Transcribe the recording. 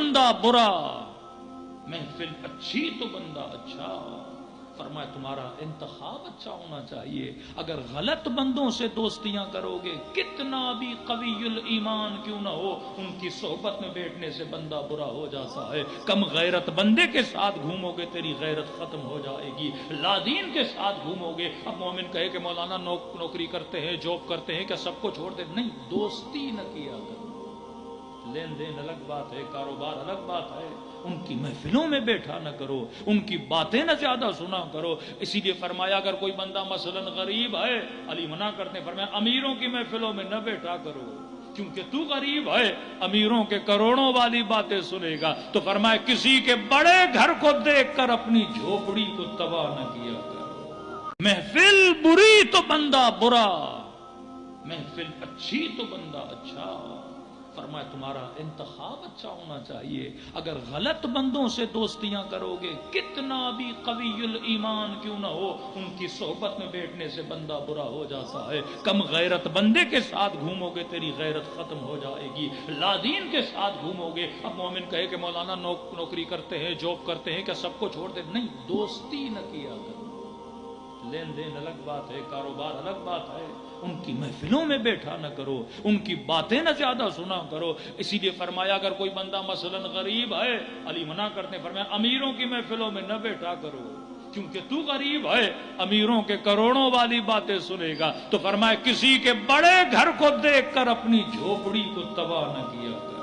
بندہ برا، محفل اچھی تو بندہ اچھا۔ فرمایا تمہارا انتخاب اچھا ہونا چاہیے۔ اگر غلط بندوں سے دوستیاں کرو گے، کتنا بھی قوی الایمان کیوں نہ ہو، ان کی صحبت میں بیٹھنے سے بندہ برا ہو جاتا ہے۔ کم غیرت بندے کے ساتھ گھومو گے تیری غیرت ختم ہو جائے گی، لادین کے ساتھ گھومو گے۔ اب مومن کہے کہ مولانا نوکری کرتے ہیں، جاب کرتے ہیں، کیا سب کو چھوڑ دے؟ نہیں، دوستی نہ کیا کرو۔ لین دین الگ بات ہے، کاروبار الگ بات ہے، ان کی محفلوں میں بیٹھا نہ کرو، ان کی باتیں نہ زیادہ سنا کرو۔ اسی لیے فرمایا اگر کوئی بندہ مثلا غریب ہے، علی منع کرتے ہیں، فرمایا امیروں کی محفلوں میں نہ بیٹھا کرو، کیونکہ تو غریب ہے، امیروں کے کروڑوں والی باتیں سنے گا۔ تو فرمایا کسی کے بڑے گھر کو دیکھ کر اپنی جھوپڑی کو تباہ نہ کیا کرو۔ محفل بری تو بندہ برا، محفل اچھی تو بندہ اچھا۔ فرمایا تمہارا انتخاب اچھا ہونا چاہیے۔ اگر غلط بندوں سے دوستیاں کرو گے، کتنا بھی قوی الایمان کیوں نہ ہو، ان کی صحبت میں بیٹھنے سے بندہ برا ہو جاتا ہے۔ کم غیرت بندے کے ساتھ گھومو گے تیری غیرت ختم ہو جائے گی، لادین کے ساتھ گھومو گے۔ اب مومن کہے کہ مولانا نوکری کرتے ہیں، جاب کرتے ہیں، کیا سب کو چھوڑ دے؟ نہیں، دوستی نہ کیا کرو۔ لین دین الگ بات ہے، کاروبار الگ بات ہے، ان کی محفلوں میں بیٹھا نہ کرو، ان کی باتیں نہ زیادہ سنا کرو۔ اسی لیے فرمایا اگر کوئی بندہ مثلا غریب ہے، علی منع کرتے ہیں، فرمایا امیروں کی محفلوں میں نہ بیٹھا کرو، کیونکہ تو غریب ہے، امیروں کے کروڑوں والی باتیں سنے گا۔ تو فرمایا کسی کے بڑے گھر کو دیکھ کر اپنی جھوپڑی کو تباہ نہ کیا کرو۔